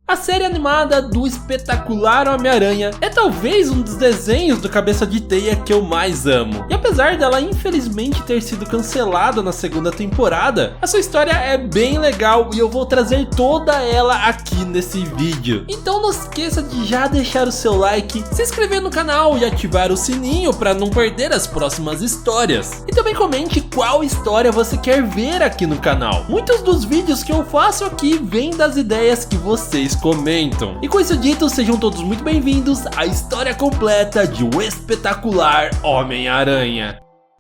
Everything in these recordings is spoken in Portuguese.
A série animada do espetacular Homem-Aranha é talvez um dos desenhos do Cabeça de Teia que eu mais amo. E apesar dela infelizmente ter sido cancelada na segunda temporada, a sua história é bem legal e eu vou trazer toda ela aqui nesse vídeo. Então não esqueça de já deixar o seu like, se inscrever no canal e ativar o sininho para não perder as próximas histórias. E também comente qual história você quer ver aqui no canal. Muitos dos vídeos que eu faço aqui vêm das ideias que vocês comentam. E com isso dito, sejam todos muito bem-vindos à história completa de O Espetacular Homem-Aranha.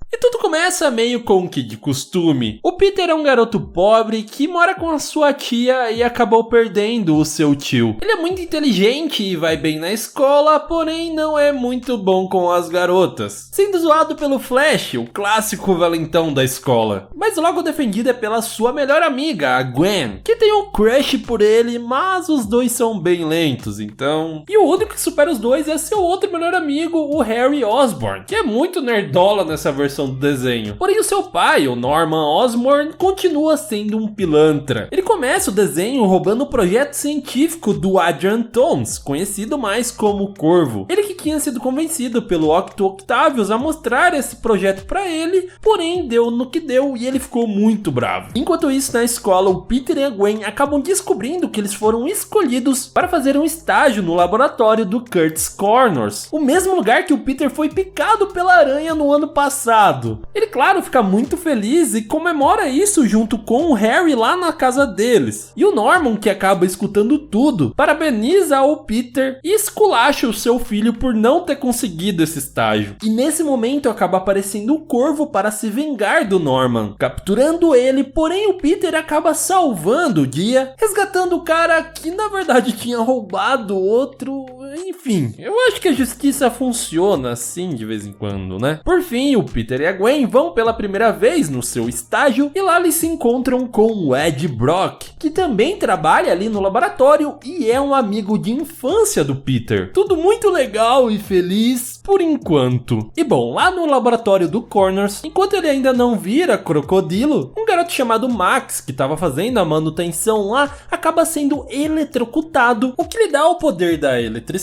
E tudo começa meio com que de costume. O Peter é um garoto pobre que mora com a sua tia e acabou perdendo o seu tio. Ele é muito inteligente e vai bem na escola, porém não é muito bom com as garotas, sendo zoado pelo Flash, o clássico valentão da escola. Mas logo defendido é pela sua melhor amiga, a Gwen, que tem um crush por ele, mas os dois são bem lentos, então... E o único que supera os dois é seu outro melhor amigo, o Harry Osborn, que é muito nerdola nessa versão do desenho. Porém o seu pai, o Norman Osborn, continua sendo um pilantra. Ele começa o desenho roubando o projeto científico do Adrian Toomes, conhecido mais como Corvo. Ele que tinha sido convencido pelo Octo Octavius a mostrar esse projeto para ele, porém deu no que deu e ele ficou muito bravo. Enquanto isso, na escola, o Peter e a Gwen acabam descobrindo que eles foram escolhidos para fazer um estágio no laboratório do Kurt's Corners, o mesmo lugar que o Peter foi picado pela aranha no ano passado. Ele, claro, fica muito feliz e comemora isso junto com o Harry lá na casa deles. E o Norman, que acaba escutando tudo, parabeniza o Peter e esculacha o seu filho por não ter conseguido esse estágio. E nesse momento acaba aparecendo o Corvo para se vingar do Norman, capturando ele, porém o Peter acaba salvando o dia, resgatando o cara que na verdade tinha roubado outro... Enfim, eu acho que a justiça funciona assim de vez em quando, né? Por fim, o Peter e a Gwen vão pela primeira vez no seu estágio e lá eles se encontram com o Ed Brock, que também trabalha ali no laboratório e é um amigo de infância do Peter. Tudo muito legal e feliz por enquanto. E bom, lá no laboratório do Corners, enquanto ele ainda não vira crocodilo, um garoto chamado Max, que estava fazendo a manutenção lá, acaba sendo eletrocutado, o que lhe dá o poder da eletricidade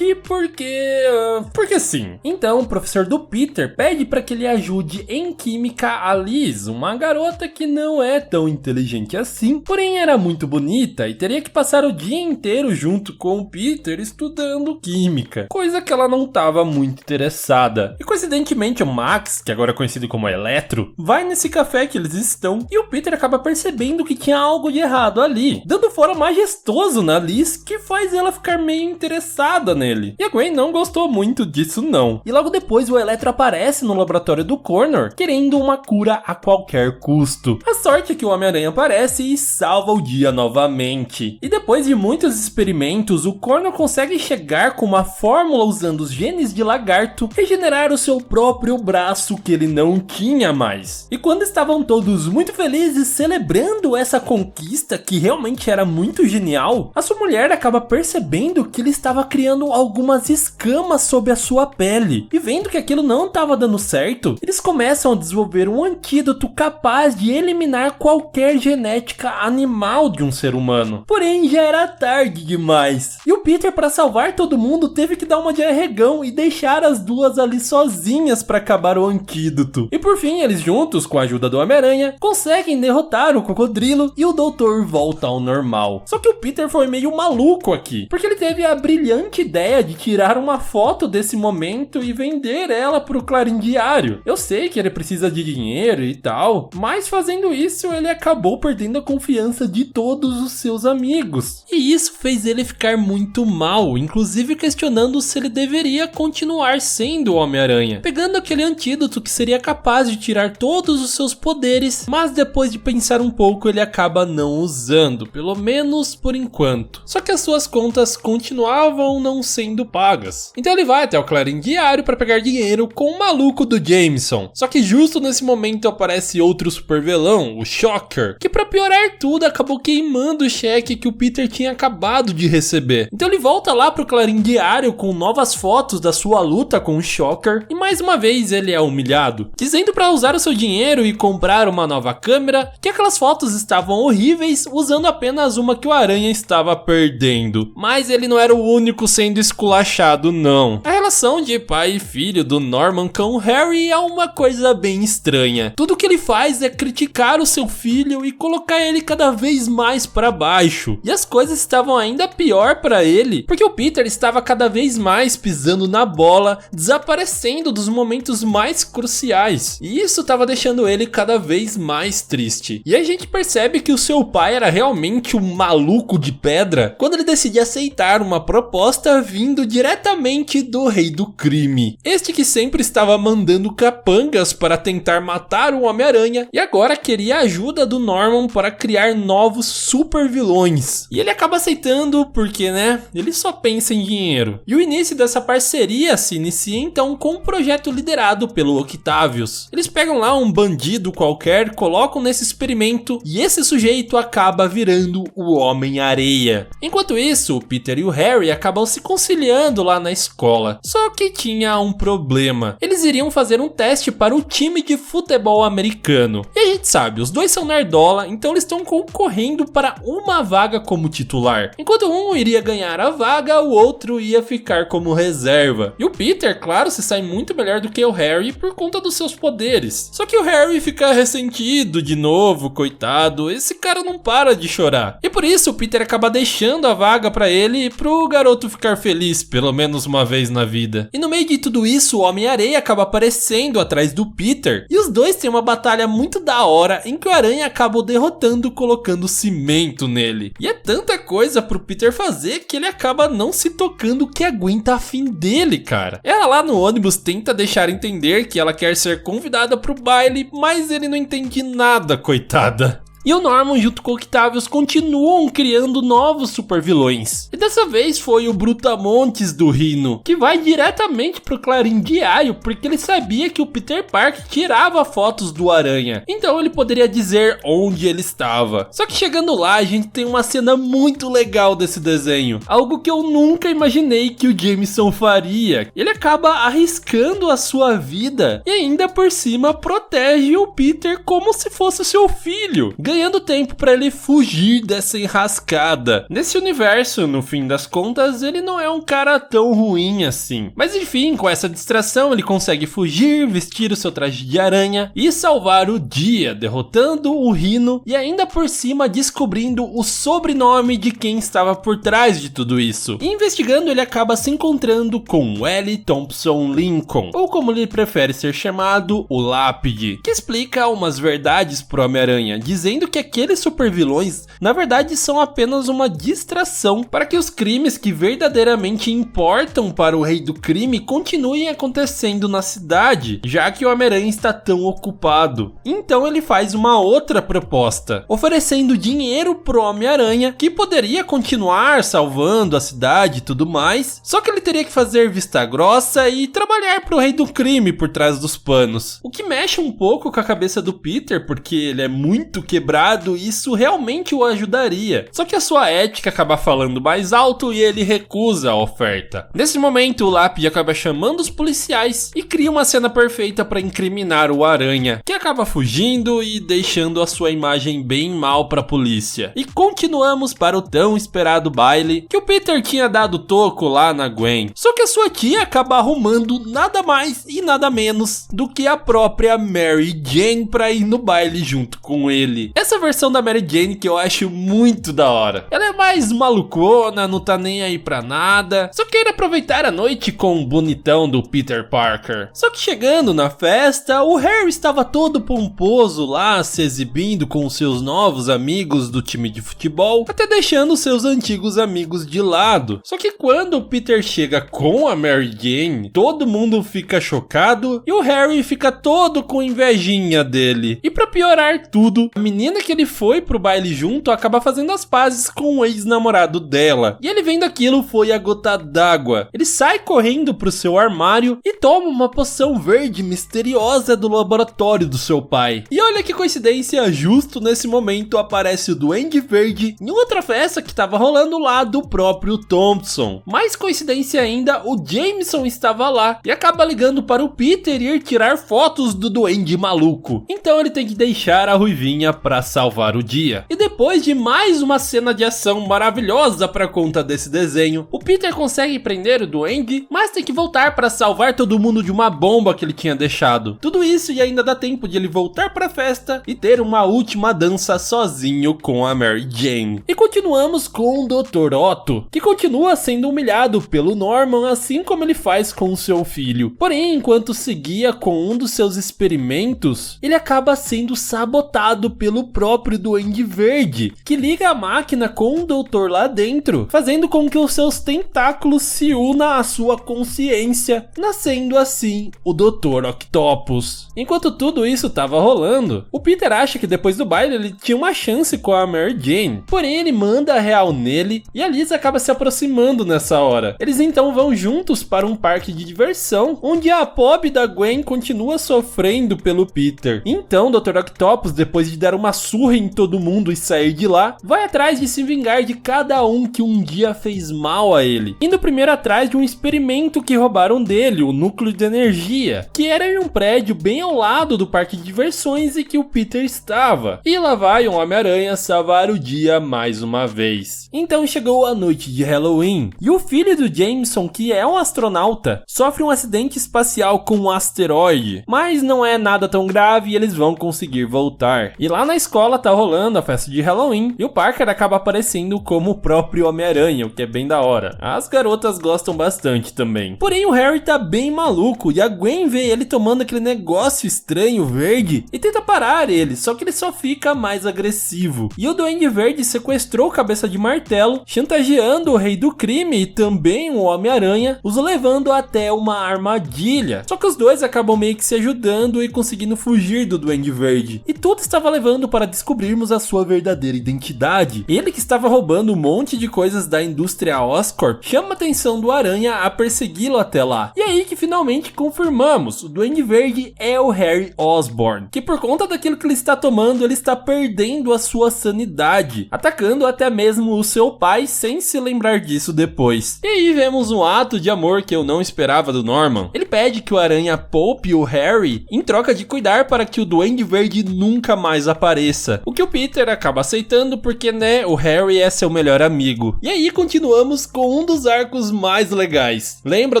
porque sim. Então o professor do Peter pede para que ele ajude em química a Liz, uma garota que não é tão inteligente assim, porém era muito bonita e teria que passar o dia inteiro junto com o Peter estudando química, coisa que ela não estava muito interessada. E coincidentemente o Max, que agora é conhecido como Eletro, vai nesse café que eles estão e o Peter acaba percebendo que tinha algo de errado ali, dando fora majestoso na Liz, que faz ela ficar meio interessada nele. E a Gwen não gostou muito disso não. E logo depois o Eletro aparece no laboratório do Corner, querendo uma cura a qualquer custo. A sorte é que o Homem-Aranha aparece e salva o dia novamente. E depois de muitos experimentos, o Corner consegue chegar com uma fórmula usando os genes de lagarto, regenerar o seu próprio braço que ele não tinha mais. E quando estavam todos muito felizes celebrando essa conquista que realmente era muito genial, a sua mulher acaba percebendo que ele estava criando algumas escamas sob a sua pele. E vendo que aquilo não estava dando certo, eles começam a desenvolver um antídoto capaz de eliminar qualquer genética animal de um ser humano. Porém, já era tarde demais. E o Peter, para salvar todo mundo, teve que dar uma de arregão e deixar as duas ali sozinhas para acabar o antídoto. E por fim, eles juntos, com a ajuda do Homem-Aranha, conseguem derrotar o Crocodilo e o doutor volta ao normal. Só que o Peter foi meio maluco aqui, porque ele teve a brilhante ideia de tirar uma foto desse momento e vender ela pro Clarim Diário. Eu sei que ele precisa de dinheiro e tal, mas fazendo isso ele acabou perdendo a confiança de todos os seus amigos. E isso fez ele ficar muito mal, inclusive questionando se ele deveria continuar sendo o Homem-Aranha, pegando aquele antídoto que seria capaz de tirar todos os seus poderes, mas depois de pensar um pouco ele acaba não usando, pelo menos por enquanto. Só que as suas contas continuavam não sendo pagas. Então ele vai até o Clarim Diário para pegar dinheiro com o maluco do Jameson. Só que justo nesse momento aparece outro super vilão, o Shocker, que para piorar tudo acabou queimando o cheque que o Peter tinha acabado de receber. Então ele volta lá pro Clarim Diário com novas fotos da sua sua luta com o Shocker e mais uma vez ele é humilhado, dizendo para usar o seu dinheiro e comprar uma nova câmera, que aquelas fotos estavam horríveis usando apenas uma que o Aranha estava perdendo. Mas ele não era o único sendo esculachado não. A relação de pai e filho do Norman com o Harry é uma coisa bem estranha. Tudo que ele faz é criticar o seu filho e colocar ele cada vez mais para baixo. E as coisas estavam ainda pior para ele, porque o Peter estava cada vez mais pisando na bola, desaparecendo dos momentos mais cruciais. E isso estava deixando ele cada vez mais triste. E a gente percebe que o seu pai era realmente um maluco de pedra quando ele decide aceitar uma proposta vindo diretamente do Rei do Crime. Este que sempre estava mandando capangas para tentar matar o Homem-Aranha e agora queria a ajuda do Norman para criar novos super vilões. E ele acaba aceitando porque, né, ele só pensa em dinheiro. E o início dessa parceria se inicia então com um projeto liderado pelo Octavius. Eles pegam lá um bandido qualquer, colocam nesse experimento e esse sujeito acaba virando o Homem-Areia. Enquanto isso, o Peter e o Harry acabam se conciliando lá na escola. Só que tinha um problema. Eles iriam fazer um teste para o time de futebol americano. E a gente sabe, os dois são nerdola, então eles estão concorrendo para uma vaga como titular. Enquanto um iria ganhar a vaga, o outro ia ficar como reserva. E o Peter, claro, se sai muito melhor do que o Harry por conta dos seus poderes. Só que o Harry fica ressentido de novo, coitado, esse cara não para de chorar. E por isso o Peter acaba deixando a vaga para ele pro garoto ficar feliz, pelo menos uma vez na vida. E no meio de tudo isso, o Homem-Areia acaba aparecendo atrás do Peter. E os dois têm uma batalha muito da hora em que o Aranha acaba o derrotando colocando cimento nele. E é tanta coisa pro Peter fazer que ele acaba não se tocando que a Gwen tá afim dele, cara. Ela lá no ônibus tenta deixar entender que ela quer ser convidada pro baile, mas ele não entende nada, coitada. E o Norman junto com o Octavius continuam criando novos supervilões. E dessa vez foi o Brutamontes do Rhino, que vai diretamente pro Clarim Diário porque ele sabia que o Peter Parker tirava fotos do Aranha. Então ele poderia dizer onde ele estava. Só que chegando lá a gente tem uma cena muito legal desse desenho. Algo que eu nunca imaginei que o Jameson faria. Ele acaba arriscando a sua vida e ainda por cima protege o Peter como se fosse seu filho, ganhando tempo para ele fugir dessa enrascada. Nesse universo, no fim das contas, ele não é um cara tão ruim assim. Mas enfim, com essa distração, ele consegue fugir, vestir o seu traje de aranha e salvar o dia, derrotando o Rhino e ainda por cima descobrindo o sobrenome de quem estava por trás de tudo isso. E investigando, ele acaba se encontrando com L. Thompson Lincoln, ou como ele prefere ser chamado, o Lápide, que explica umas verdades pro Homem-Aranha, dizendo que aqueles supervilões, na verdade, são apenas uma distração para que os crimes que verdadeiramente importam para o Rei do Crime continuem acontecendo na cidade, já que o Homem-Aranha está tão ocupado. Então ele faz uma outra proposta, oferecendo dinheiro pro Homem-Aranha, que poderia continuar salvando a cidade e tudo mais, só que ele teria que fazer vista grossa e trabalhar pro Rei do Crime por trás dos panos. O que mexe um pouco com a cabeça do Peter, porque ele é muito quebrado e isso realmente o ajudaria. Só que a sua ética acaba falando mais alto e ele recusa a oferta. Nesse momento, o Lápide acaba chamando os policiais e cria uma cena perfeita para incriminar o Aranha, que acaba fugindo e deixando a sua imagem bem mal para a polícia. E continuamos para o tão esperado baile que o Peter tinha dado toco lá na Gwen. Só que a sua tia acaba arrumando nada mais e nada menos do que a própria Mary Jane para ir no baile junto com ele. Essa versão da Mary Jane que eu acho muito da hora. Ela é mais malucona, não tá nem aí pra nada, só quer aproveitar a noite com o bonitão do Peter Parker. Só que chegando na festa, o Harry estava todo pomposo lá, se exibindo com seus novos amigos do time de futebol, até deixando seus antigos amigos de lado. Só que quando o Peter chega com a Mary Jane, todo mundo fica chocado e o Harry fica todo com invejinha dele. E pra piorar tudo, a menina menina que ele foi pro baile junto acaba fazendo as pazes com o ex-namorado dela. E ele vendo aquilo foi a gota d'água. Ele sai correndo pro seu armário e toma uma poção verde misteriosa do laboratório do seu pai. E olha que coincidência, justo nesse momento aparece o Duende Verde em outra festa que estava rolando lá do próprio Thompson. Mais coincidência ainda, o Jameson estava lá e acaba ligando para o Peter ir tirar fotos do Duende maluco. Então ele tem que deixar a Ruivinha para salvar o dia. E depois de mais uma cena de ação maravilhosa para conta desse desenho, o Peter consegue prender o Duende, mas tem que voltar para salvar todo mundo de uma bomba que ele tinha deixado. Tudo isso e ainda dá tempo de ele voltar para a festa e ter uma última dança sozinho com a Mary Jane. E continuamos com o Dr. Otto, que continua sendo humilhado pelo Norman, assim como ele faz com o seu filho. Porém, enquanto seguia com um dos seus experimentos, ele acaba sendo sabotado pelo próprio Duende Verde, que liga a máquina com o doutor lá dentro, fazendo com que os seus tentáculos se unam à sua consciência, nascendo assim o Dr. Octopus. Enquanto tudo isso estava rolando, o Peter acha que depois do baile ele tinha uma chance com a Mary Jane, porém ele manda a real nele e a Liz acaba se aproximando nessa hora. Eles então vão juntos para um parque de diversão, onde a pobre da Gwen continua sofrendo pelo Peter. Então o Dr. Octopus, depois de dar uma surra em todo mundo e sair de lá, vai atrás de se vingar de cada um que um dia fez mal a ele, indo primeiro atrás de um experimento que roubaram dele, o núcleo de energia, que era em um prédio bem ao lado do parque de diversões e que o Peter estava. E lá vai o Homem-Aranha salvar o dia mais uma vez. Então chegou a noite de Halloween e o filho do Jameson, que é um astronauta, sofre um acidente espacial com um asteroide, mas não é nada tão grave e eles vão conseguir voltar. E lá na escola tá rolando a festa de Halloween e o Parker acaba aparecendo como o próprio Homem-Aranha, o que é bem da hora. As garotas gostam bastante também. Porém o Harry tá bem maluco e a Gwen vê ele tomando aquele negócio estranho verde e tenta parar ele, só que ele só fica mais agressivo. E o Duende Verde sequestrou o Cabeça de Martelo, chantageando o Rei do Crime e também o Homem-Aranha, os levando até uma armadilha. Só que os dois acabam meio que se ajudando e conseguindo fugir do Duende Verde. E tudo estava levando para descobrirmos a sua verdadeira identidade. Ele, que estava roubando um monte de coisas da indústria Oscorp, chama a atenção do Aranha a persegui-lo até lá. E aí que finalmente confirmamos, o Duende Verde é o Harry Osborn, que por conta daquilo que ele está tomando, ele está perdendo a sua sanidade, atacando até mesmo o seu pai sem se lembrar disso depois. E aí vemos um ato de amor que eu não esperava do Norman. Ele pede que o Aranha poupe o Harry em troca de cuidar para que o Duende Verde nunca mais apareça, o que o Peter acaba aceitando porque, né, o Harry é seu melhor amigo. E aí continuamos com um dos arcos mais legais. Lembra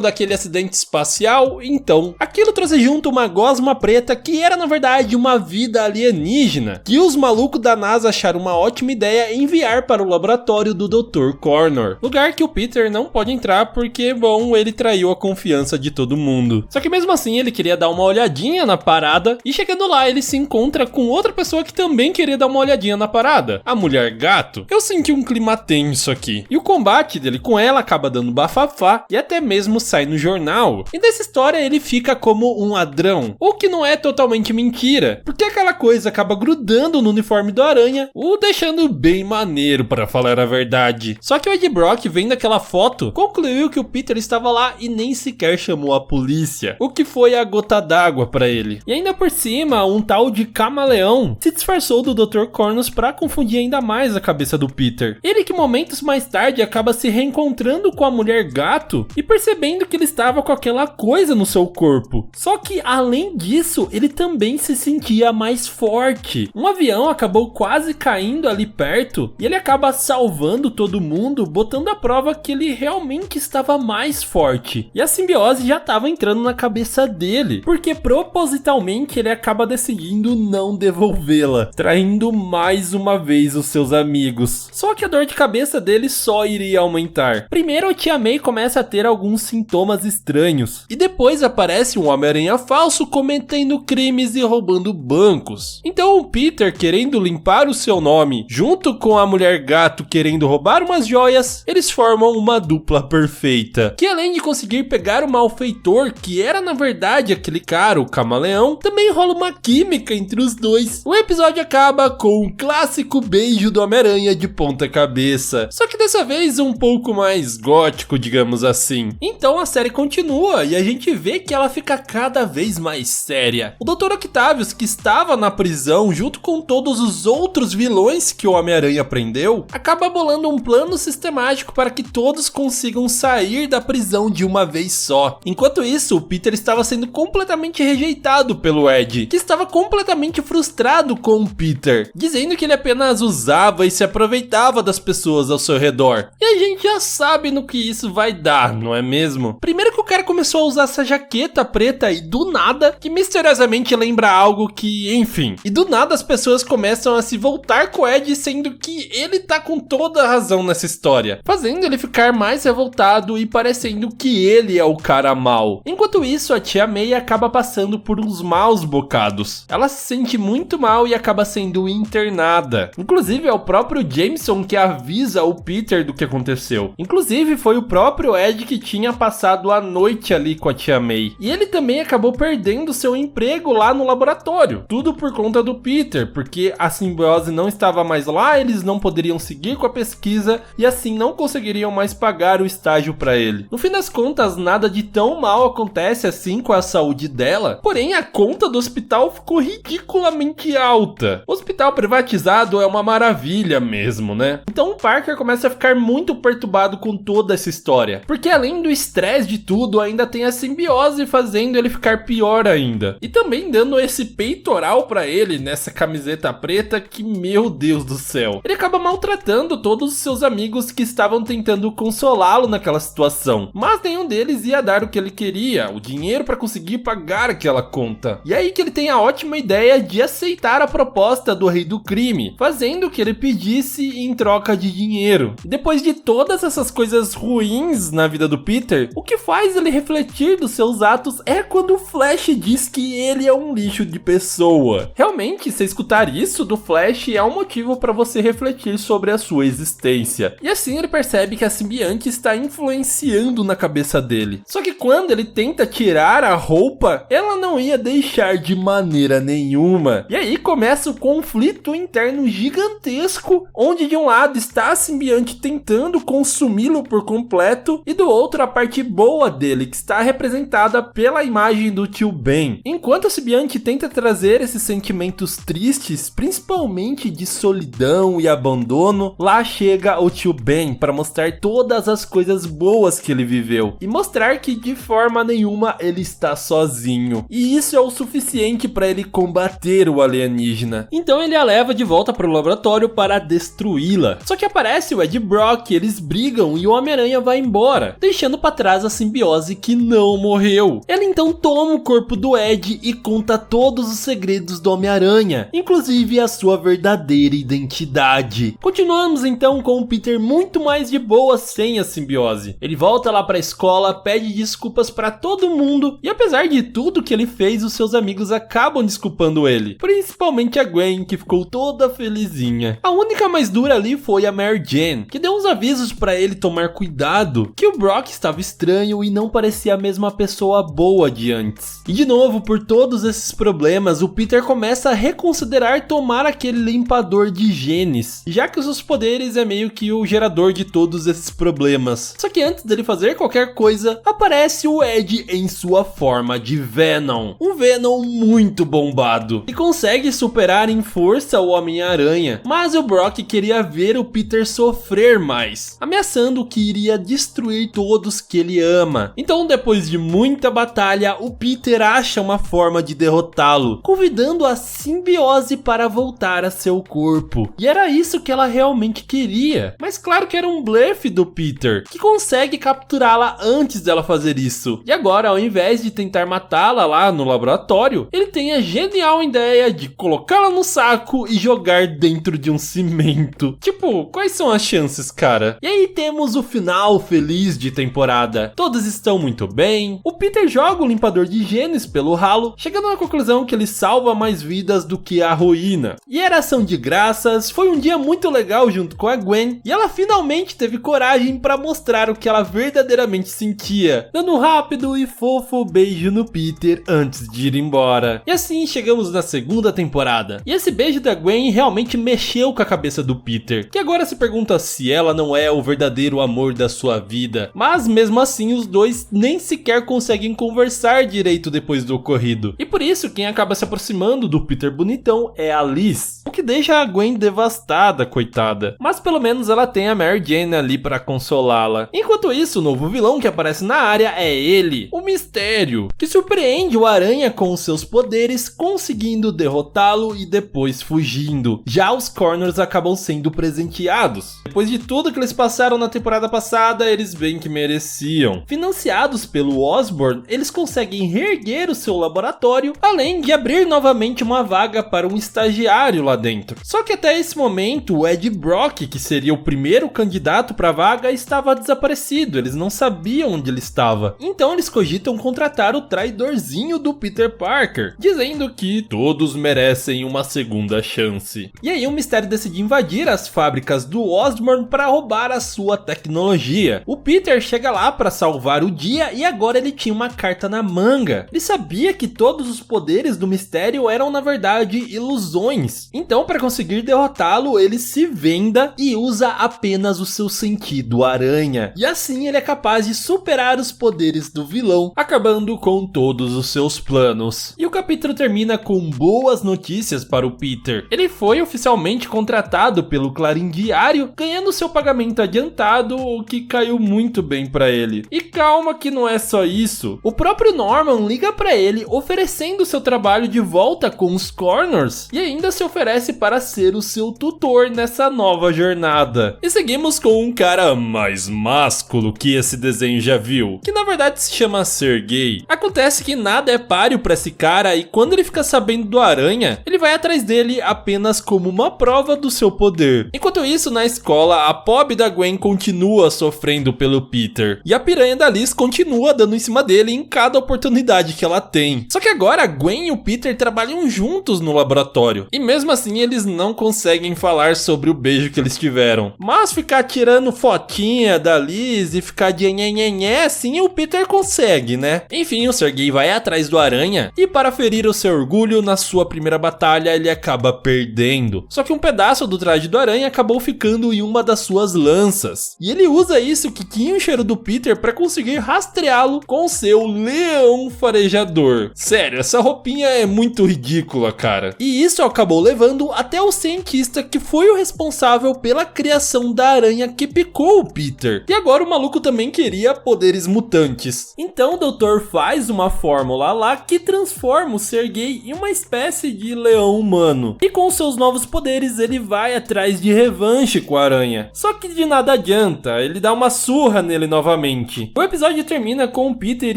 daquele acidente espacial? Então, aquilo trouxe junto uma gosma preta que era na verdade uma vida alienígena, que os malucos da NASA acharam uma ótima ideia enviar para o laboratório do Dr. Connor, lugar que o Peter não pode entrar porque, bom, ele traiu a confiança de todo mundo. Só que mesmo assim ele queria dar uma olhadinha na parada e chegando lá ele se encontra com outra pessoa que também queria dar uma olhadinha na parada, a Mulher Gato. Eu senti um clima tenso aqui, e o combate dele com ela acaba dando bafafá e até mesmo sai no jornal. E nessa história ele fica como um ladrão, o que não é totalmente mentira, porque aquela coisa acaba grudando no uniforme do Aranha, o deixando bem maneiro para falar a verdade. Só que o Ed Brock, vendo aquela foto, concluiu que o Peter estava lá e nem sequer chamou a polícia, o que foi a gota d'água para ele. E ainda por cima, um tal de Camaleão se disfarçou do Dr. Connors para confundir ainda mais a cabeça do Peter. Ele que momentos mais tarde acaba se reencontrando com a Mulher Gato e percebendo que ele estava com aquela coisa no seu corpo. Só que além disso, ele também se sentia mais forte. Um avião acabou quase caindo ali perto e ele acaba salvando todo mundo, botando à prova que ele realmente estava mais forte. E a simbiose já estava entrando na cabeça dele, porque propositalmente ele acaba decidindo não devolvê-la, traindo mais uma vez os seus amigos. Só que a dor de cabeça dele só iria aumentar. lugar. Primeiro a Tia May começa a ter alguns sintomas estranhos, e depois aparece um Homem-Aranha falso cometendo crimes e roubando bancos. Então o Peter, querendo limpar o seu nome, junto com a Mulher Gato querendo roubar umas joias, eles formam uma dupla perfeita, que além de conseguir pegar o malfeitor, que era na verdade aquele cara, o Camaleão, também rola uma química entre os dois. O episódio acaba com um clássico beijo do Homem-Aranha de ponta cabeça, só que dessa vez um pouco mais gótico, digamos assim. Então a série continua e a gente vê que ela fica cada vez mais séria. O Dr. Octavius, que estava na prisão junto com todos os outros vilões que o Homem-Aranha prendeu, acaba bolando um plano sistemático para que todos consigam sair da prisão de uma vez só. Enquanto isso, o Peter estava sendo completamente rejeitado pelo Ed, que estava completamente frustrado com o Peter, dizendo que ele apenas usava e se aproveitava das pessoas ao seu redor. E a gente já sabe no que isso vai dar, não é mesmo? Primeiro que o cara começou a usar essa jaqueta preta e do nada, que misteriosamente lembra algo que, enfim. E do nada as pessoas começam a se voltar com o Ed, sendo que ele tá com toda a razão nessa história, fazendo ele ficar mais revoltado e parecendo que ele é o cara mau. Enquanto isso, a Tia May acaba passando por uns maus bocados. Ela se sente muito mal e acaba sendo internada. Inclusive é o próprio Jameson que avisa o Peter do que aconteceu. Inclusive foi o próprio Ed que tinha passado a noite ali com a Tia May. E ele também acabou perdendo seu emprego lá no laboratório. Tudo por conta do Peter, porque a simbiose não estava mais lá, eles não poderiam seguir com a pesquisa e assim não conseguiriam mais pagar o estágio para ele. No fim das contas, nada de tão mal acontece assim com a saúde dela, porém a conta do hospital ficou ridiculamente alta. O hospital privatizado é uma maravilha mesmo, né? Então o Parker começa a ficar muito perturbado com toda essa história, porque além do estresse de tudo, ainda tem a simbiose fazendo ele ficar pior ainda. E também dando esse peitoral pra ele nessa camiseta preta que, meu Deus do céu, ele acaba maltratando todos os seus amigos que estavam tentando consolá-lo naquela situação, mas nenhum deles ia dar o que ele queria, o dinheiro pra conseguir pagar aquela conta. E aí que ele tem a ótima ideia de aceitar a proposta do Rei do Crime, fazendo o que ele pedisse em troca de dinheiro. Depois de todas essas coisas ruins na vida do Peter, o que faz ele refletir dos seus atos é quando o Flash diz que ele é um lixo de pessoa. Realmente, se escutar isso do Flash é um motivo para você refletir sobre a sua existência. E assim ele percebe que a simbionte está influenciando na cabeça dele. Só que quando ele tenta tirar a roupa, ela não ia deixar de maneira nenhuma. E aí começa o conflito interno gigantesco, onde de um lado está a simbionte tentando consumi-lo por completo e do outro a parte boa dele, que está representada pela imagem do tio Ben. Enquanto a simbionte tenta trazer esses sentimentos tristes, principalmente de solidão e abandono, lá chega o tio Ben para mostrar todas as coisas boas que ele viveu e mostrar que de forma nenhuma ele está sozinho. E isso é o suficiente para ele combater o alienígena. Então ele a leva de volta para o laboratório para destruí-la. Só que aparece o Ed Brock, eles brigam e o Homem-Aranha vai embora, deixando para trás a simbiose que não morreu. Ela então toma o corpo do Ed e conta todos os segredos do Homem-Aranha, inclusive a sua verdadeira identidade. Continuamos então com o Peter muito mais de boa sem a simbiose. Ele volta lá para a escola, pede desculpas para todo mundo e apesar de tudo que ele fez, os seus amigos acabam desculpando ele, principalmente a Gwen, que ficou toda felizinha. A única mais dura ali foi a Mary Jane, que deu uns avisos para ele tomar cuidado, que o Brock estava estranho e não parecia a mesma pessoa boa de antes. E de novo, por todos esses problemas, o Peter começa a reconsiderar tomar aquele limpador de genes, já que os seus poderes é meio que o gerador de todos esses problemas. Só que antes dele fazer qualquer coisa, aparece o Ed em sua forma de Venom. Um Venom muito bombado, e consegue superar em força o Homem-Aranha, mas o Brock queria ver o Peter sofrer mais, ameaçando que iria destruir todos que ele ama. Então, depois de muita batalha, o Peter acha uma forma de derrotá-lo, convidando a simbiose para voltar a seu corpo. E era isso que ela realmente queria. Mas claro que era um blefe do Peter, que consegue capturá-la antes dela fazer isso. E agora, ao invés de tentar matá-la lá no laboratório, ele tem a genial ideia de colocá-la no saco e jogar dentro de um cimento. Tipo, quais são as chances, cara? E aí tem temos o final feliz de temporada. Todos estão muito bem. O Peter joga o limpador de genes pelo ralo, chegando à conclusão que ele salva mais vidas do que a ruína. E era ação de graças, foi um dia muito legal junto com a Gwen, e ela finalmente teve coragem para mostrar o que ela verdadeiramente sentia, dando um rápido e fofo beijo no Peter antes de ir embora. E assim chegamos na segunda temporada. E esse beijo da Gwen realmente mexeu com a cabeça do Peter, que agora se pergunta se ela não é o verdadeiro amor da sua vida. Mas mesmo assim os dois nem sequer conseguem conversar direito depois do ocorrido. E por isso quem acaba se aproximando do Peter bonitão é a Liz, o que deixa a Gwen devastada, coitada. Mas pelo menos ela tem a Mary Jane ali para consolá-la. Enquanto isso, o novo vilão que aparece na área é ele, o Mistério, que surpreende o Aranha com os seus poderes, conseguindo derrotá-lo e depois fugindo. Já os Connors acabam sendo presenteados. Depois de tudo que eles passaram na temporada passada, eles bem que mereciam. Financiados pelo Osborn, eles conseguem reerguer o seu laboratório, além de abrir novamente uma vaga para um estagiário lá dentro. Só que até esse momento, o Ed Brock, que seria o primeiro candidato para a vaga, estava desaparecido. Eles não sabiam onde ele estava. Então eles cogitam contratar o traidorzinho do Peter Parker, dizendo que todos merecem uma segunda chance. E aí o Mistério decide invadir as fábricas do Osborn para roubar a sua tecnologia. O Peter chega lá para salvar o dia e agora ele tinha uma carta na manga. Ele sabia que todos os poderes do Mistério eram na verdade ilusões. Então para conseguir derrotá-lo ele se venda e usa apenas o seu sentido aranha. E assim ele é capaz de superar os poderes do vilão, acabando com todos os seus planos. E o capítulo termina com boas notícias para o Peter. Ele foi oficialmente contratado pelo Clarim Diário, ganhando seu pagamento adiantado, o que caiu muito bem para ele. E calma que não é só isso. O próprio Norman liga para ele oferecendo seu trabalho de volta com os Connors e ainda se oferece para ser o seu tutor nessa nova jornada. E seguimos com um cara mais másculo que esse desenho já viu, que na verdade se chama Sergei. Acontece que nada é páreo para esse cara e quando ele fica sabendo do Aranha, ele vai atrás dele apenas como uma prova do seu poder. Enquanto isso, na escola, a pobre da Gwen continua sofrendo pelo Peter e a piranha da Liz continua dando em cima dele em cada oportunidade que ela tem. Só que agora a Gwen e o Peter trabalham juntos no laboratório e mesmo assim eles não conseguem falar sobre o beijo que eles tiveram. Mas ficar tirando fotinha da Liz e ficar de nhenhenhé assim o Peter consegue, né? Enfim, o Sergei vai atrás do Aranha e para ferir o seu orgulho na sua primeira batalha ele acaba perdendo. Só que um pedaço do traje do Aranha acabou ficando em uma das suas lanças. E ele usa isso que tinha o cheiro do Peter para conseguir rastreá-lo com seu leão farejador. Sério, essa roupinha é muito ridícula, cara. E isso acabou levando até o cientista que foi o responsável pela criação da aranha que picou o Peter. E agora o maluco também queria poderes mutantes. Então o doutor faz uma fórmula lá que transforma o Sergei em uma espécie de leão humano. E com seus novos poderes ele vai atrás de revanche com a aranha. Só que de nada adianta, ele dá uma surra nele novamente. O episódio termina com o Peter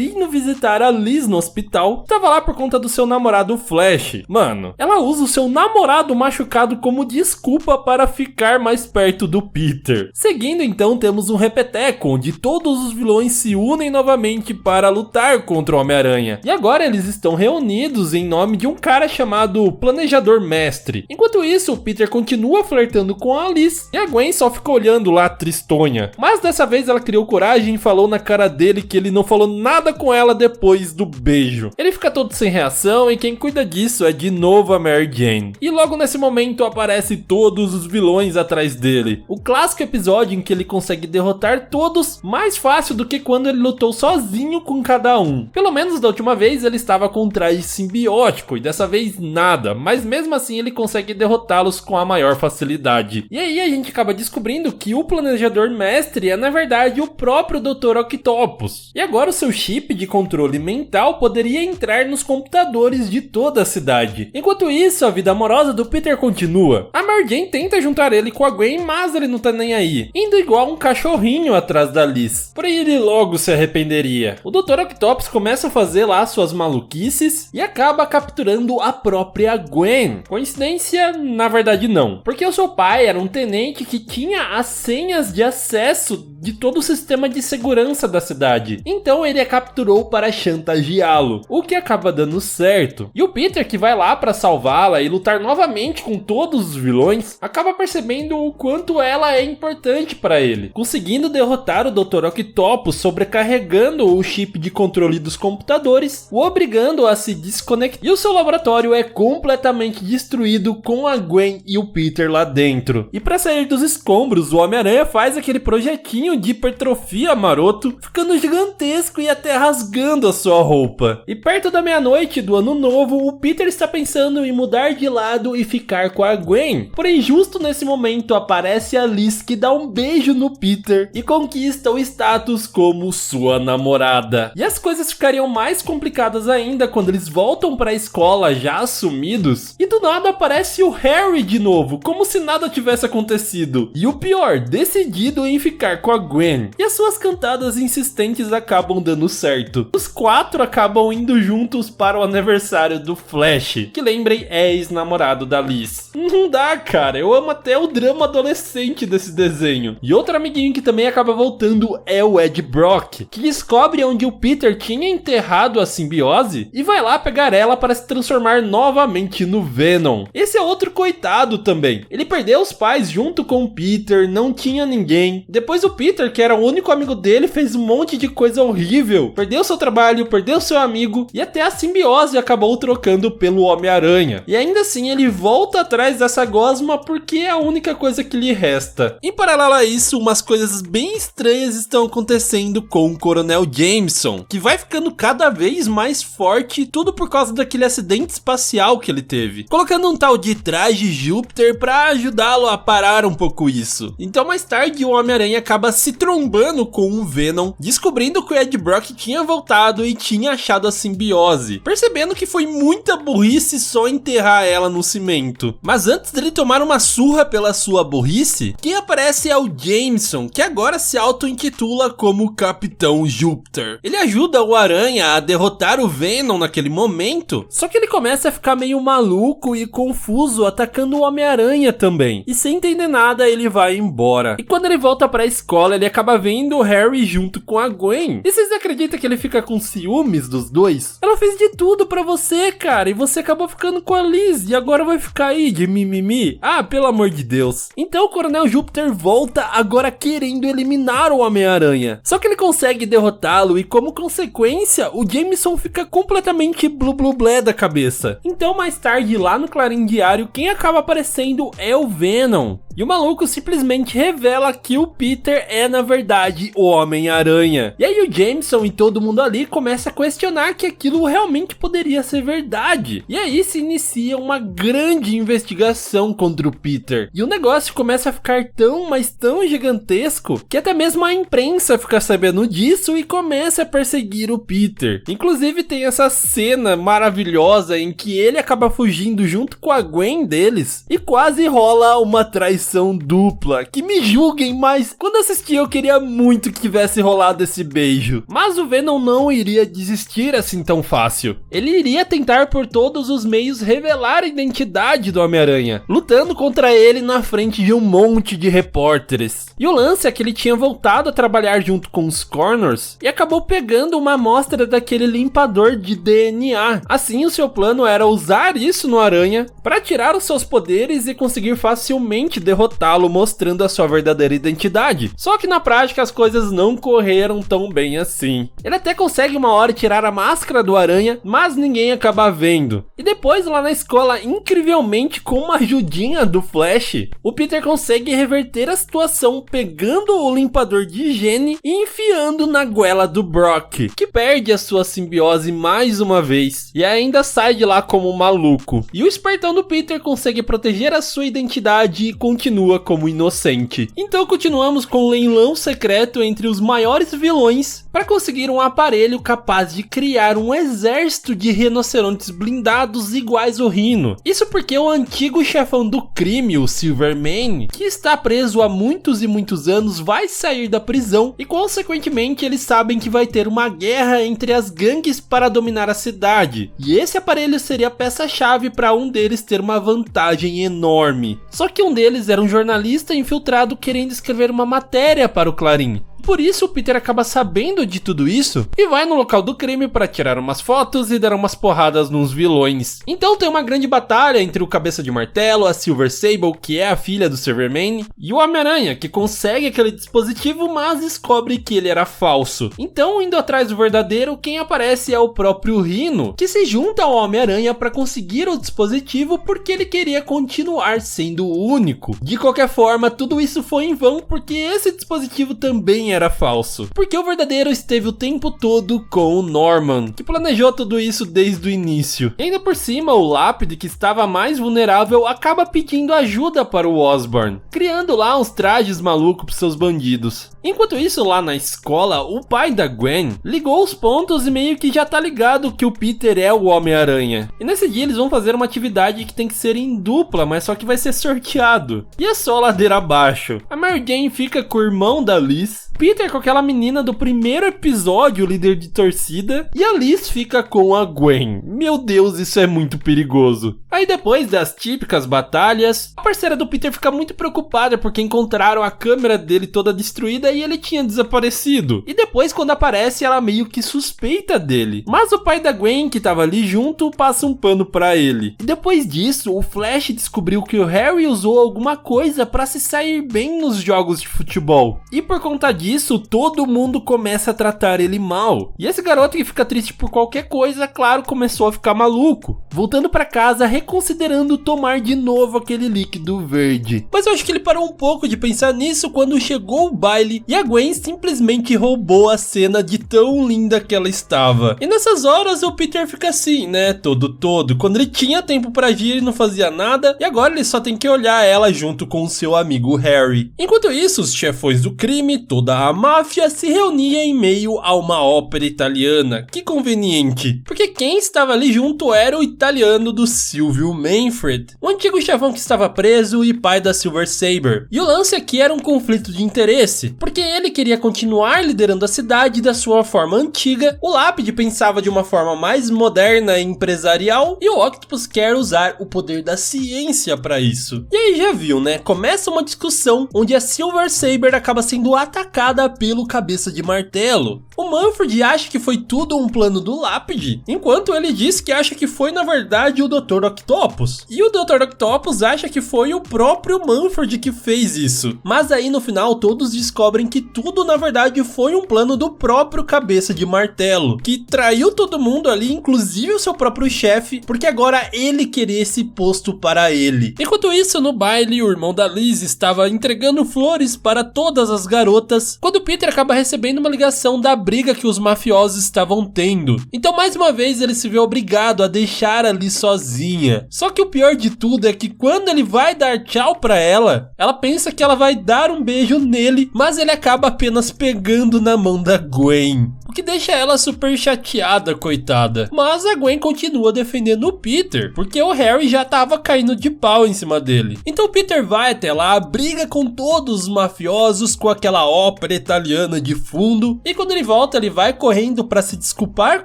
indo visitar a Liz no hospital. Tava lá por conta do seu namorado Flash. Mano, ela usa o seu namorado machucado como desculpa para ficar mais perto do Peter. Seguindo então temos um repeteco, onde todos os vilões se unem novamente para lutar contra o Homem-Aranha. E agora eles estão reunidos em nome de um cara chamado Planejador Mestre. Enquanto isso, o Peter continua flertando com a Liz e a Gwen só fica olhando lá tristonha. Mas dessa vez ela criou coragem e falou na cara dele que ele não falou nada com ela depois do beijo. Ele fica todo sem reação e quem cuida disso é de novo a Mary Jane. E logo nesse momento aparece todos os vilões atrás dele. O clássico episódio em que ele consegue derrotar todos mais fácil do que quando ele lutou sozinho com cada um. Pelo menos da última vez ele estava com um traje simbiótico e dessa vez nada, mas mesmo assim ele consegue derrotá-los com a maior facilidade. E aí a gente acaba descobrindo que o Planejador Mestre é na verdade o próprio Dr. Octopus. E agora o seu chip de controle mental poderia entrar nos computadores de toda a cidade. Enquanto isso, a vida amorosa do Peter continua. A Mary Jane tenta juntar ele com a Gwen, mas ele não tá nem aí, indo igual um cachorrinho atrás da Liz. Porém ele logo se arrependeria. O Dr. Octopus começa a fazer lá suas maluquices e acaba capturando a própria Gwen. Coincidência? Na verdade não, porque o seu pai era um tenente que tinha as senhas de de acesso de todo o sistema de segurança da cidade. Então ele a capturou para chantageá-lo, o que acaba dando certo. E o Peter, que vai lá para salvá-la e lutar novamente com todos os vilões, acaba percebendo o quanto ela é importante para ele, conseguindo derrotar o Dr. Octopus, sobrecarregando o chip de controle dos computadores, o obrigando a se desconectar. E o seu laboratório é completamente destruído com a Gwen e o Peter lá dentro. E para sair dos escombros, o Homem-Aranha faz aquele projetinho de hipertrofia maroto, ficando gigantesco e até rasgando a sua roupa. E perto da meia-noite do ano novo, o Peter está pensando em mudar de lado e ficar com a Gwen. Porém, justo nesse momento aparece a Liz, que dá um beijo no Peter e conquista o status como sua namorada. E as coisas ficariam mais complicadas ainda quando eles voltam para a escola já assumidos, e do nada aparece o Harry de novo, como se nada tivesse acontecido. E o pior, decidido em ficar com a Gwen. E as suas cantadas insistentes acabam dando certo. Os 4 acabam indo juntos para o aniversário do Flash, que lembrem, é ex-namorado da Liz. Não dá, cara, eu amo até o drama adolescente desse desenho. E outro amiguinho que também acaba voltando é o Ed Brock, que descobre onde o Peter tinha enterrado a simbiose e vai lá pegar ela para se transformar novamente no Venom. Esse é outro coitado também. Ele perdeu os pais junto com o Peter, não tinha ninguém. Depois o Peter, que era o único amigo dele, fez um monte de coisa horrível. Perdeu seu trabalho, perdeu seu amigo e até a simbiose acabou trocando pelo Homem-Aranha. E ainda assim ele volta atrás dessa gosma porque é a única coisa que lhe resta. Em paralelo a isso, umas coisas bem estranhas estão acontecendo com o Coronel Jameson, que vai ficando cada vez mais forte, tudo por causa daquele acidente espacial que ele teve, colocando um tal de traje Júpiter pra ajudá-lo a parar um pouco isso. Então mais tarde o Homem-Aranha acaba se trombando com o Venom, descobrindo que o Ed Brock tinha voltado e tinha achado a simbiose, percebendo que foi muita burrice só enterrar ela no cimento. Mas antes dele tomar uma surra pela sua burrice, quem aparece é o Jameson, que agora se auto-intitula como Capitão Júpiter. Ele ajuda o Aranha a derrotar o Venom naquele momento, só que ele começa a ficar meio maluco e confuso, atacando o Homem-Aranha também. E sem entender nada, ele vai embora. E quando ele volta pra escola, ele acaba vendo o Harry junto com a Gwen. E vocês acreditam que ele fica com ciúmes dos dois? Ela fez de tudo pra você, cara, e você acabou ficando com a Liz, e agora vai ficar aí de mimimi? Ah, pelo amor de Deus. Então o Coronel Júpiter volta agora querendo eliminar o Homem-Aranha. Só que ele consegue derrotá-lo e como consequência, o Jameson fica completamente blé da cabeça. Então mais tarde, lá no Clarim Diário, quem acaba aparecendo é o Venom. E o maluco simplesmente revela que o Peter é, na verdade, o Homem-Aranha. E aí o Jameson e todo mundo ali começa a questionar que aquilo realmente poderia ser verdade. E aí se inicia uma grande investigação contra o Peter. E o negócio começa a ficar tão, mas tão gigantesco, que até mesmo a imprensa fica sabendo disso e começa a perseguir o Peter. Inclusive tem essa cena maravilhosa em que ele acaba fugindo junto com a Gwen deles e quase rola uma traição dupla, que me julguem, mas quando assisti eu queria muito que tivesse rolado esse beijo. Mas o Venom não iria desistir assim tão fácil. Ele iria tentar por todos os meios revelar a identidade do Homem-Aranha, lutando contra ele na frente de um monte de repórteres. E o lance é que ele tinha voltado a trabalhar junto com os Connors e acabou pegando uma amostra daquele limpador de DNA. Assim, o seu plano era usar isso no Aranha para tirar os seus poderes e conseguir facilmente derrotá-lo, mostrando a sua verdadeira identidade. Só que na prática as coisas não correram tão bem assim. Ele até consegue uma hora tirar a máscara do Aranha, mas ninguém acaba vendo. E depois lá na escola, incrivelmente com uma ajudinha do Flash, o Peter consegue reverter a situação pegando o limpador de higiene e enfiando na goela do Brock, que perde a sua simbiose mais uma vez e ainda sai de lá como um maluco. E o espertão do Peter consegue proteger a sua identidade e continua como inocente. Então continuamos com um leilão secreto entre os maiores vilões para conseguir um aparelho capaz de criar um exército de rinocerontes blindados iguais ao Rhino. Isso porque o antigo chefão do crime, o Silverman, que está preso há muitos e muitos anos, vai sair da prisão e consequentemente eles sabem que vai ter uma guerra entre as gangues para dominar a cidade. E esse aparelho seria a peça-chave para um deles ter uma vantagem enorme. Só que um deles era um jornalista infiltrado querendo escrever uma matéria para o Clarim. Por isso, o Peter acaba sabendo de tudo isso e vai no local do crime para tirar umas fotos e dar umas porradas nos vilões. Então tem uma grande batalha entre o Cabeça de Martelo, a Silver Sable, que é a filha do Silvermane, e o Homem-Aranha, que consegue aquele dispositivo, mas descobre que ele era falso. Então, indo atrás do verdadeiro, quem aparece é o próprio Rhino, que se junta ao Homem-Aranha para conseguir o dispositivo porque ele queria continuar sendo o único. De qualquer forma, tudo isso foi em vão porque esse dispositivo também era falso, porque o verdadeiro esteve o tempo todo com o Norman, que planejou tudo isso desde o início. E ainda por cima, o Lápide, que estava mais vulnerável, acaba pedindo ajuda para o Osborn, criando lá uns trajes malucos para seus bandidos. Enquanto isso, lá na escola, o pai da Gwen ligou os pontos e meio que já tá ligado que o Peter é o Homem-Aranha. E nesse dia eles vão fazer uma atividade que tem que ser em dupla, mas só que vai ser sorteado. E é só ladeira abaixo. A Mary Jane fica com o irmão da Liz, Peter com aquela menina do primeiro episódio, líder de torcida, e a Liz fica com a Gwen. Meu Deus, isso é muito perigoso. Aí depois das típicas batalhas, a parceira do Peter fica muito preocupada porque encontraram a câmera dele toda destruída e ele tinha desaparecido. E depois, quando aparece, ela meio que suspeita dele. Mas o pai da Gwen, que tava ali junto, passa um pano pra ele. E depois disso, o Flash descobriu que o Harry usou alguma coisa pra se sair bem nos jogos de futebol. E por conta disso, todo mundo começa a tratar ele mal. E esse garoto que fica triste por qualquer coisa, claro, começou a ficar maluco. Voltando pra casa, reconsiderando tomar de novo aquele líquido verde. Mas eu acho que ele parou um pouco de pensar nisso quando chegou o baile e a Gwen simplesmente roubou a cena de tão linda que ela estava. E nessas horas o Peter fica assim, né, todo. Quando ele tinha tempo pra agir, ele não fazia nada e agora ele só tem que olhar ela junto com o seu amigo Harry. Enquanto isso, os chefões do crime, toda a máfia, se reunia em meio a uma ópera italiana. Que conveniente, porque quem estava ali junto era o italiano do Silvio Manfred, o antigo chefão que estava preso e pai da Silver Sable. E o lance aqui era um conflito de interesse, porque ele queria continuar liderando a cidade da sua forma antiga, o Lápide pensava de uma forma mais moderna e empresarial, e o Octopus quer usar o poder da ciência para isso. E aí já viu, né? Começa uma discussão onde a Silver Sable acaba sendo atacada pelo Cabeça de Martelo. O Manfred acha que foi tudo um plano do Lápide, enquanto ele diz que acha que foi na verdade o Dr. Octopus. E o Dr. Octopus acha que foi o próprio Manfred que fez isso. Mas aí no final todos descobrem que tudo na verdade foi um plano do próprio Cabeça de Martelo, que traiu todo mundo ali, inclusive o seu próprio chefe, porque agora ele queria esse posto para ele. Enquanto isso, no baile, o irmão da Liz estava entregando flores para todas as garotas, quando o Peter acaba recebendo uma ligação da briga que os mafiosos estavam tendo. Então mais uma vez ele se vê obrigado a deixar a Liz sozinha. Só que o pior de tudo é que quando ele vai dar tchau pra ela pensa que ela vai dar um beijo nele, mas ele acaba apenas pegando na mão da Gwen, o que deixa ela super chateada, coitada. Mas a Gwen continua defendendo o Peter, porque o Harry já tava caindo de pau em cima dele. Então o Peter vai até lá, briga com todos os mafiosos, com aquela ópera italiana de fundo, e quando ele volta, ele vai correndo pra se desculpar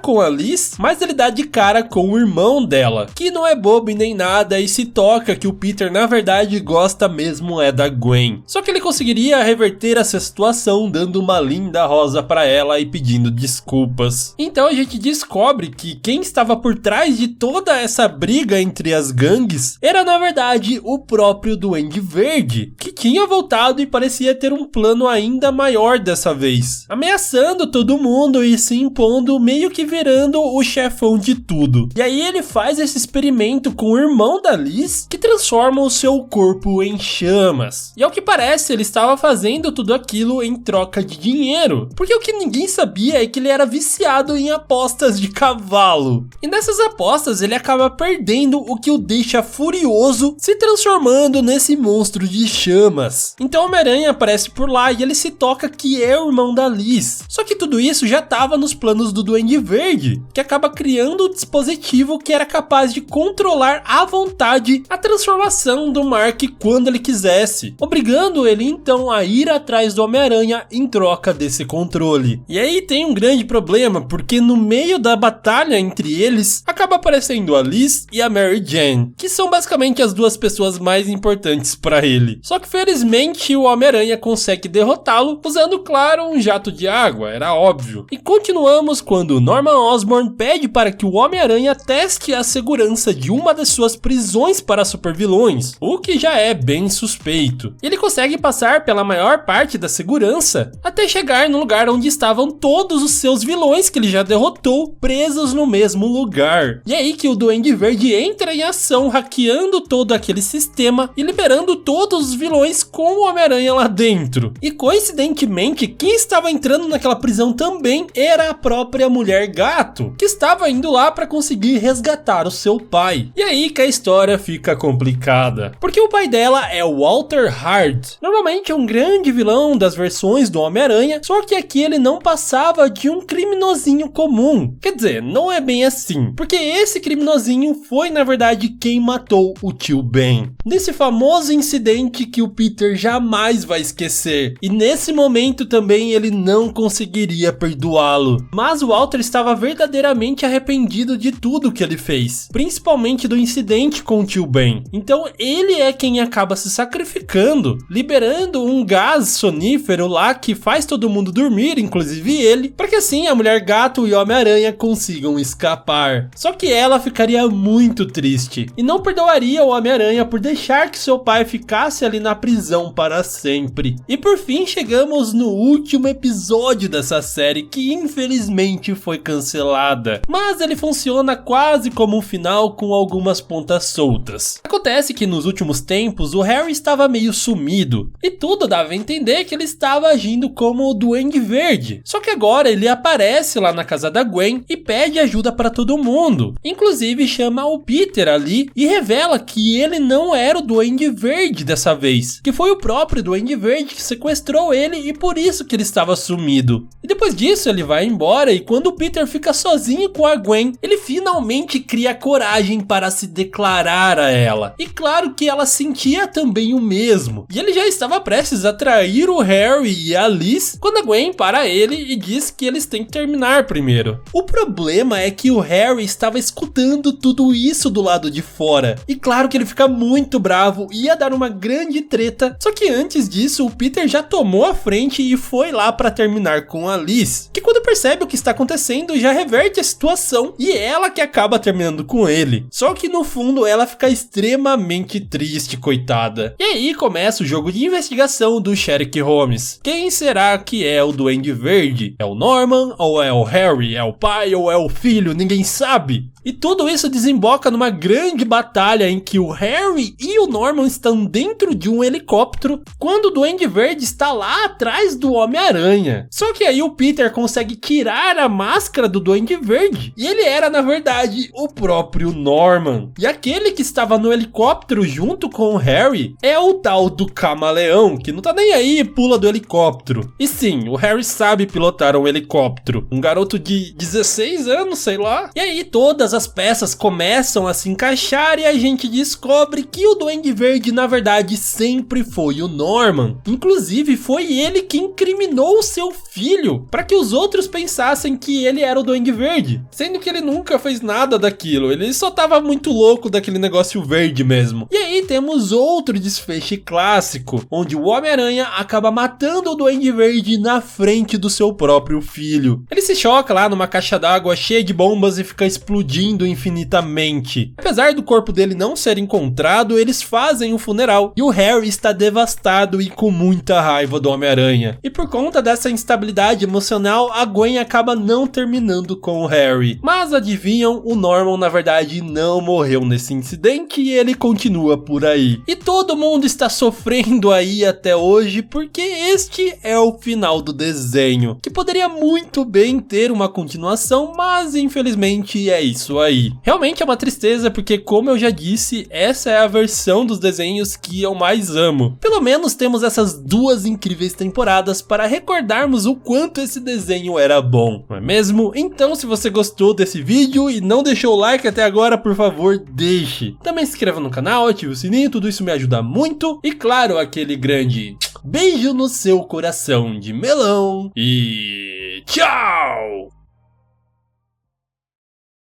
com a Liz, mas ele dá de cara com o irmão dela, que não é bobo e nem nada, e se toca que o Peter na verdade gosta mesmo é da Gwen. Só que ele conseguiria reverter essa situação dando uma linda rosa pra ela e pedindo desculpas. Então a gente descobre que quem estava por trás de toda essa briga entre as gangues era na verdade o próprio Duende Verde, que tinha voltado e parecia ter um plano ainda maior dessa vez, ameaçando todo mundo e se impondo, meio que virando o chefão de tudo. E aí ele faz esse experimento com o irmão da Liz, que transforma o seu corpo em chamas. E ao que parece, ele estava fazendo tudo aquilo em troca de dinheiro, porque o que ninguém sabia é que ele era viciado em apostas de cavalo. E nessas apostas ele acaba perdendo, o que o deixa furioso, se transformando nesse monstro de chamas. Então o Homem-Aranha aparece por lá e ele se toca que é o irmão da Liz. Só que tudo isso já estava nos planos do Duende Verde, que acaba criando um dispositivo que era capaz de controlar à vontade a transformação do Mark quando ele quisesse, obrigando ele então a ir atrás do Homem-Aranha em troca desse controle. E aí tem um grande problema, porque no meio da batalha entre eles, acaba aparecendo a Liz e a Mary Jane, que são basicamente as duas pessoas mais importantes para ele. Só que felizmente o Homem-Aranha consegue derrotá-lo usando, claro, um jato de água, era óbvio. E continuamos quando Norman Osborn pede para que o Homem-Aranha teste a segurança de uma das suas prisões para supervilões, o que já é bem suspeito. Ele consegue passar pela maior parte da segurança até chegar no lugar onde estavam todos os seus vilões que ele já derrotou, presos no mesmo lugar. E é aí que o Duende Verde entra em ação, hackeando todo aquele sistema e liberando todos os vilões com o Homem-Aranha lá dentro. E coincidentemente, quem estava entrando naquela prisão também era a própria Mulher Gato, que estava indo lá para conseguir resgatar o seu pai. E aí que a história fica complicada, porque o pai dela é o Walter Hard. Normalmente é um grande vilão das versões do Homem-Aranha, só que aqui ele não passava de um criminosinho comum. Quer dizer, não é bem assim, porque esse criminosinho foi na verdade quem matou o tio Ben, nesse famoso incidente que o Peter jamais vai esquecer, e nesse momento também ele não conseguiria perdoá-lo. Mas o Walter estava verdadeiramente arrependido de tudo que ele fez, principalmente do incidente com o tio Ben. Então ele é quem acaba se sacrificando, liberando um gás sonífero lá que faz todo mundo dormir, inclusive ele, para que assim a Mulher Gato e o Homem-Aranha consigam escapar. Só que ela ficaria muito triste e não perdoaria o Homem-Aranha por deixar que seu pai ficasse ali na prisão para sempre. E por fim chegamos no último episódio dessa série, que infelizmente foi cancelada, mas ele funciona quase como um final com algumas pontas soltas. Acontece que nos últimos tempos o Harry estava meio sumido e tudo dava a entender que ele estava agindo como o Duende Verde. Só que agora ele aparece lá na casa da Gwen e pede ajuda para todo mundo, inclusive chama o Peter ali e revela que ele não era o Duende Verde dessa vez, que foi o próprio Duende Verde que sequestrou ele e por isso que ele estava sumido. E depois disso ele vai embora e quando o Peter fica sozinho com a Gwen, ele finalmente cria coragem para se declarar a ela. E claro que ela sentia também o mesmo. E ele já estava prestes a trair o Harry e a Liz quando a Gwen para ele e diz que eles têm que terminar primeiro. O problema é que o Harry estava escutando tudo isso do lado de fora. E claro que ele fica muito bravo e ia dar uma grande treta. Só que antes disso, o Peter já tomou a frente e foi lá para terminar com a Liz, que quando percebe o que está acontecendo já reverte a situação e ela que acaba terminando com ele. Só que no fundo ela fica extremamente triste, coitada. E aí começa o jogo de investigação do Sherlock Holmes. Quem será que é o Duende Verde? É o Norman ou é o Harry? É o pai ou é o filho? Ninguém sabe. E tudo isso desemboca numa grande batalha em que o Harry e o Norman estão dentro de um helicóptero quando o Duende Verde está lá atrás do Homem-Aranha. Só que aí o Peter consegue tirar a máscara do Duende Verde e ele era na verdade o próprio Norman. E aquele que estava no helicóptero junto com o Harry é o tal do Camaleão, que não tá nem aí e pula do helicóptero. E sim, o Harry sabe pilotar um helicóptero. Um garoto de 16 anos, sei lá. E aí todas as peças começam a se encaixar e a gente descobre que o Duende Verde na verdade sempre foi o Norman. Inclusive foi ele que incriminou o seu filho para que os outros pensassem que ele era o Duende Verde, sendo que ele nunca fez nada daquilo, ele só tava muito louco daquele negócio verde mesmo. E aí temos outro desfecho clássico, onde o Homem-Aranha acaba matando o Duende Verde na frente do seu próprio filho. Ele se choca lá numa caixa d'água cheia de bombas e fica explodindo infinitamente. Apesar do corpo dele não ser encontrado, eles fazem um funeral e o Harry está devastado e com muita raiva do Homem-Aranha. E por conta dessa instabilidade emocional, a Gwen acaba não terminando com o Harry. Mas adivinham, o Norman na verdade não morreu nesse incidente e ele continua por aí. E todo mundo está sofrendo aí até hoje porque este é o final do desenho, que poderia muito bem ter uma continuação, mas infelizmente é isso aí. Realmente é uma tristeza porque, como eu já disse, essa é a versão dos desenhos que eu mais amo. Pelo menos temos essas duas incríveis temporadas para recordarmos o quanto esse desenho era bom, não é mesmo? Então, se você gostou desse vídeo e não deixou o like até agora, por favor, deixe. Também se inscreva no canal, ative o sininho, tudo isso me ajuda muito. E claro, aquele grande beijo no seu coração de melão e tchau!